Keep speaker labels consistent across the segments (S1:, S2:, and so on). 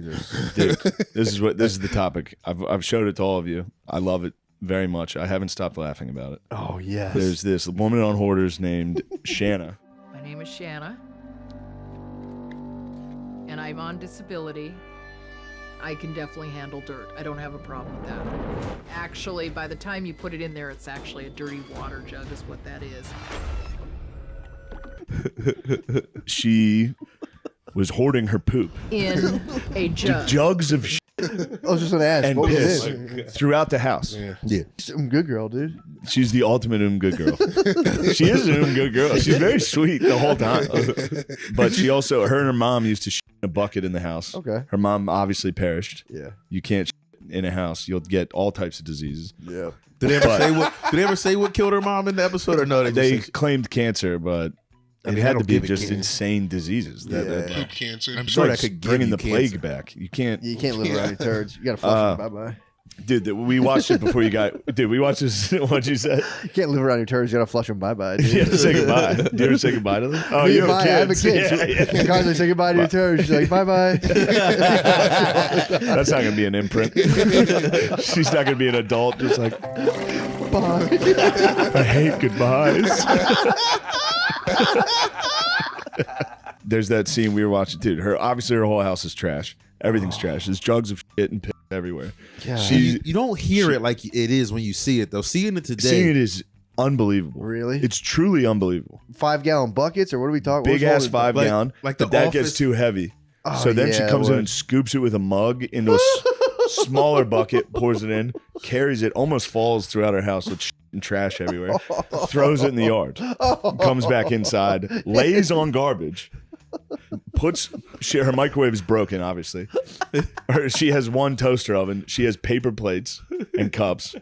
S1: freezers.
S2: Dude, this is the topic. I've showed it to all of you. I love it very much. I haven't stopped laughing about it.
S1: Oh, yes.
S2: There's this woman on Hoarders named Shanna.
S3: My name is Shanna, and I'm on disability. I can definitely handle dirt. I don't have a problem with that. Actually, by the time you put it in there, it's actually a dirty water jug is what that is.
S2: She was hoarding her poop.
S3: In a jug.
S2: Jugs of
S1: I was just going to ask.
S2: and
S1: what was
S2: piss
S1: it?
S2: throughout the house.
S1: Yeah. Some good girl, dude.
S2: She's the ultimate good girl. She is an good girl. She's very sweet the whole time. But she also, her and her mom used to shit in a bucket in the house.
S1: Okay.
S2: Her mom obviously perished.
S1: Yeah.
S2: You can't shit in a house. You'll get all types of diseases.
S1: Yeah.
S4: Did they ever say what killed her mom in the episode or no?
S2: They claimed cancer, but it
S4: mean, I
S2: had to
S4: don't
S2: be
S4: give a
S2: just
S4: cancer.
S2: insane diseases.
S1: Yeah.
S5: Cancer.
S4: I'm
S2: It's
S4: sure
S2: like
S4: that could
S2: bringing
S4: give
S2: the
S4: you
S2: plague
S4: cancer.
S2: back. You can't.
S1: You can't live around your turds. You got to flush them. Bye-bye.
S2: Dude, we watched it before you got. Dude, we watched this. What'd you say?
S1: You can't live around your turds. You got to flush them. Bye-bye, dude.
S2: You have to say goodbye. Do you ever say goodbye to them? Oh,
S1: Me
S2: you
S1: and
S2: have
S1: I have a
S2: kids.
S1: kid.
S2: Yeah,
S1: So
S2: yeah.
S1: you guys like, say goodbye to your turds. She's like, bye-bye.
S2: That's not going to be an imprint. She's not going to be an adult. Just like,
S1: Bye.
S2: I hate goodbyes. There's that scene we were watching, dude. Obviously her whole house is trash. Everything's trash. There's jugs of shit and piss everywhere.
S1: God.
S4: You don't hear it like it is when you see it though. Seeing it today,
S2: Seeing it is unbelievable.
S1: Really?
S2: It's truly unbelievable.
S1: 5-gallon buckets, or what are we talking?
S2: Big ass 5-gallon.
S4: like
S2: but
S4: the
S2: that
S4: office-
S2: gets too heavy.
S1: Oh,
S2: So then she
S1: yeah,
S2: comes
S1: it
S2: in
S1: would.
S2: and scoops it with a mug into a smaller bucket, pours it in, carries it, almost falls throughout her house with shit and trash everywhere, throws it in the yard, comes back inside, lays on garbage, her microwave is broken, obviously. She has one toaster oven. She has paper plates and cups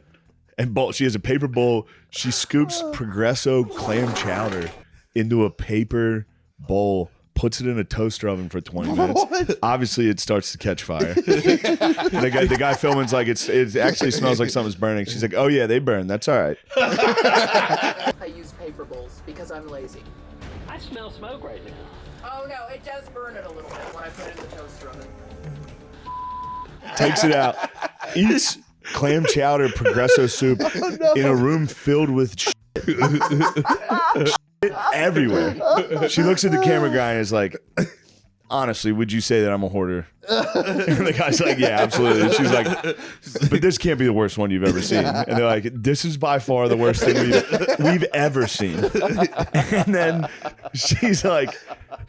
S2: and bowl. She has a paper bowl. She scoops Progresso clam chowder into a paper bowl, puts it in a toaster oven for 20 minutes.
S1: What?
S2: Obviously, it starts to catch fire. the guy filming's like, it actually smells like something's burning. She's like, oh yeah, they burn. That's all right.
S3: I use paper bowls because I'm lazy.
S6: I smell smoke right now.
S3: Oh no, it does burn it a little bit when I put it in the toaster oven.
S2: Takes it out, eats clam chowder Progresso soup in a room filled with shit everywhere. She looks at the camera guy and is like, honestly, would you say that I'm a hoarder? And the guy's like, yeah, absolutely. And she's like, but this can't be the worst one you've ever seen. And they're like, this is by far the worst thing we've ever seen. And then she's like,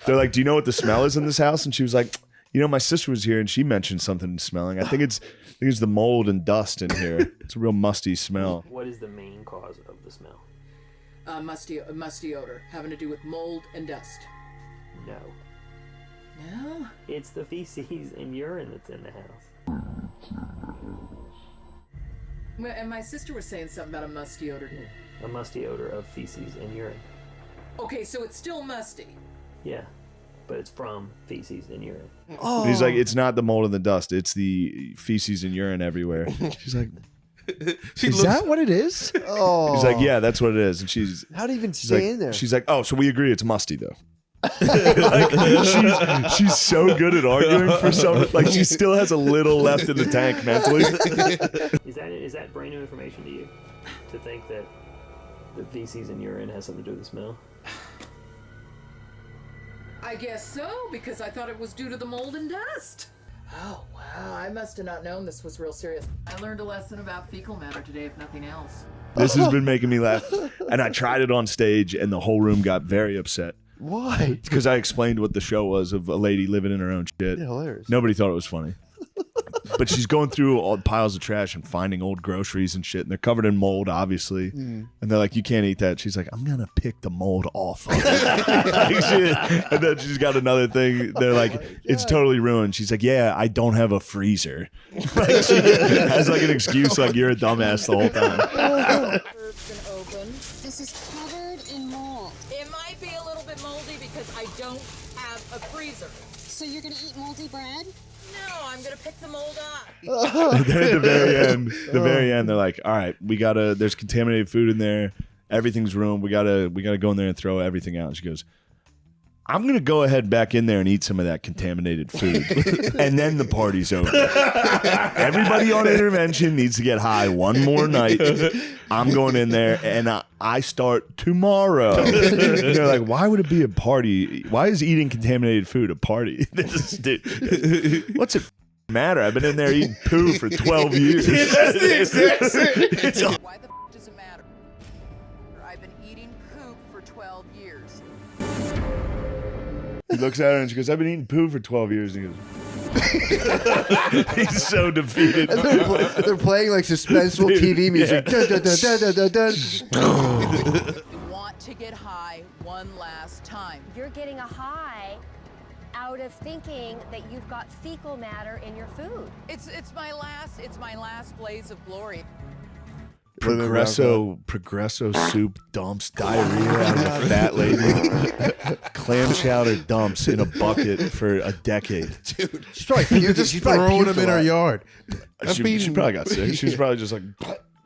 S2: they're like, do you know what the smell is in this house? And she was like, you know, my sister was here and she mentioned something smelling. I think it's the mold and dust in here. It's a real musty smell.
S6: What is the main cause of the smell?
S3: Musty odor having to do with mold and dust.
S6: No.
S3: No?
S6: It's the feces and urine that's in the house.
S3: And my sister was saying something about a musty odor.
S6: A musty odor of feces and urine.
S3: Okay, so it's still musty.
S6: Yeah. But it's from feces and urine.
S1: Oh.
S2: He's like, it's not the mold and the dust. It's the feces and urine everywhere. She's like,
S1: Is that what it is? Oh.
S2: he's like, yeah, that's what it is. And she's
S1: How do you even
S2: like,
S1: stay in there?
S2: she's like, oh, so we agree it's musty though. Like, she's so good at arguing for some. Like she still has a little left in the tank mentally.
S6: Is that brand new information to you? To think that the feces and urine has something to do with the smell?
S3: I guess so, because I thought it was due to the mold and dust. Oh, wow. I must have not known this was real serious. I learned a lesson about fecal matter today, if nothing else.
S2: This has been making me laugh. And I tried it on stage and the whole room got very upset.
S1: Why?
S2: Because I explained what the show was of a lady living in her own shit.
S1: Yeah, hilarious.
S2: Nobody thought it was funny. But she's going through all piles of trash and finding old groceries and shit. And they're covered in mold, obviously. And they're like, you can't eat that. She's like, I'm going to pick the mold off of it. And then she's got another thing. They're like, it's totally ruined. She's like, yeah, I don't have a freezer. Like she has like an excuse like you're a dumbass the whole time.
S3: It's been open.
S7: This is covered in mold.
S3: It might be a little bit moldy because I don't have a freezer.
S7: So you're gonna eat moldy bread?
S3: No, I'm going to pick the mold up.
S2: And then at the very end, they're like, all right, there's contaminated food in there. Everything's ruined. We gotta go in there and throw everything out. And she goes, I'm going to go ahead back in there and eat some of that contaminated food. And then the party's over. Everybody on intervention needs to get high one more night. I'm going in there and I start tomorrow. They're like, why would it be a party? Why is eating contaminated food a party? Dude, what's it matter? I've been in there eating poo for 12 years.
S5: That's the exact same.
S8: Why the does it matter? I've been eating poop for 12 years.
S2: He looks at her and she goes, I've been eating poo for 12 years. And he goes, he's so defeated.
S1: And they're playing like suspenseful TV music. Dun, dun, dun, dun, dun, dun, dun.
S8: You want to get high one last time.
S9: You're getting a high out of thinking that you've got fecal matter in your food.
S8: It's my last blaze of glory.
S2: Progresso soup dumps diarrhea out of a fat lady. Clam chowder dumps in a bucket for a decade.
S4: Dude,
S1: She's probably puked.
S4: you're just
S1: She's probably
S4: throwing
S1: puked
S4: them in
S1: a
S4: her
S1: lot.
S4: yard.
S2: She probably got sick. She was probably just like,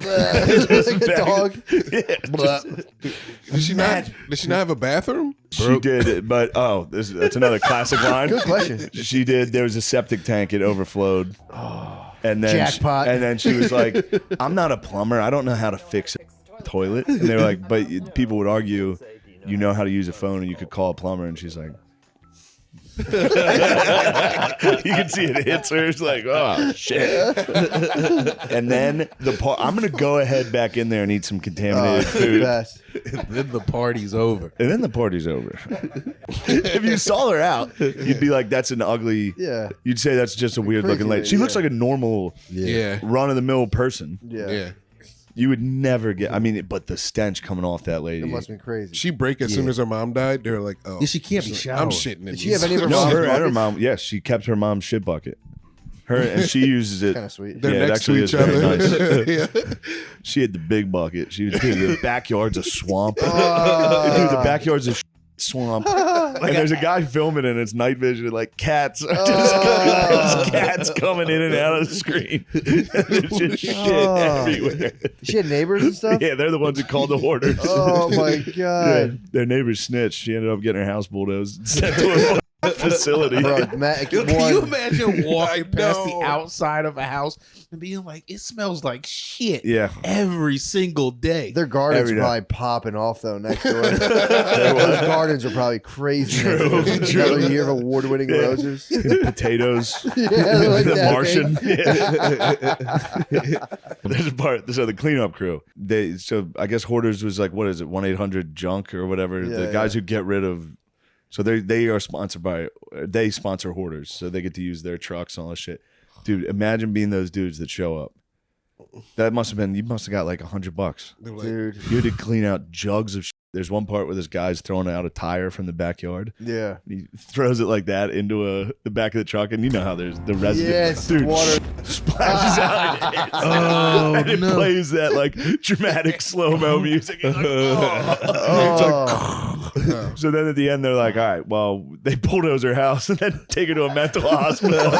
S1: Like a dog.
S4: Did she not have a bathroom?
S2: she did, but that's another classic line.
S1: Good question.
S2: She did. There was a septic tank. It overflowed. And then
S1: Jackpot.
S2: and then she was like, I'm not a plumber. I don't know how to fix a toilet. And they were like, but people would argue, you know how to use a phone and you could call a plumber. And she's like, you can see it hits her. It's like, oh shit. And then I'm gonna go ahead back in there and eat some contaminated food.
S1: Best.
S4: And then the party's over.
S2: And then the party's over. If you saw her out, you'd be like, that's an ugly.
S1: Yeah.
S2: You'd say that's just a weird looking lady. She looks like a normal,
S4: Yeah.
S2: run of the mill person.
S1: Yeah.
S2: You would never get. I mean, but the stench coming off that lady.
S1: It must have been crazy.
S4: She break as soon as her mom died. They were like, oh,
S5: Yeah, she can't be
S4: I'm
S5: showered.
S4: shitting in
S1: Did she have any of her
S2: No,
S1: mom's
S2: her and her
S1: buckets?
S2: mom. Yes, she kept her mom's shit bucket. Her and she uses it.
S1: Kind of sweet.
S4: They're
S2: Yeah, it
S4: next to
S2: actually
S4: each
S2: is very
S4: other.
S2: nice.
S4: Yeah.
S2: She had the big bucket. She was dude, the backyard's a swamp. Dude, the backyard's a swamp. And there's a guy filming it and it's night vision. And like cats are just cats coming in and out of the screen. There's just shit everywhere.
S1: She had neighbors and stuff?
S2: Yeah, they're the ones who called the hoarders.
S1: Oh my God.
S2: Yeah, their neighbors snitched. She ended up getting her house bulldozed and sent to a facility.
S1: Bro, Matt,
S5: Can you
S1: one,
S5: imagine walking past
S4: No.
S5: the outside of a house and being like, it smells like shit
S2: Yeah.
S5: every single day?
S1: their gardens
S2: Every
S1: are
S2: day.
S1: probably popping off though next door. Those gardens are probably crazy.
S2: True.
S1: Another year of award-winning roses.
S2: Potatoes.
S1: Yeah, they're like
S2: The
S1: that
S2: Martian.
S1: big.
S2: Yeah. There's a part. So the cleanup crew. So I guess Hoarders was like, what is it, 1-800-JUNK or whatever.
S1: Yeah,
S2: the guys who get rid of. So they are sponsored by. They sponsor Hoarders, so they get to use their trucks and all that shit. Dude, imagine being those dudes that show up. That must have been. You must have got like $100.
S1: Dude,
S2: You had to clean out jugs of shit. There's one part where this guy's throwing out a tire from the backyard.
S1: yeah.
S2: He throws it like that into the back of the truck, and you know how there's the resident
S1: Yes,
S2: dude
S1: water.
S2: splashes out.
S5: Oh,
S2: And it
S5: no.
S2: plays that like dramatic slow mo music. It's like,
S1: Oh.
S2: It's like, so then at the end they're like, all right, well, they bulldoze her house and then take her to a mental hospital.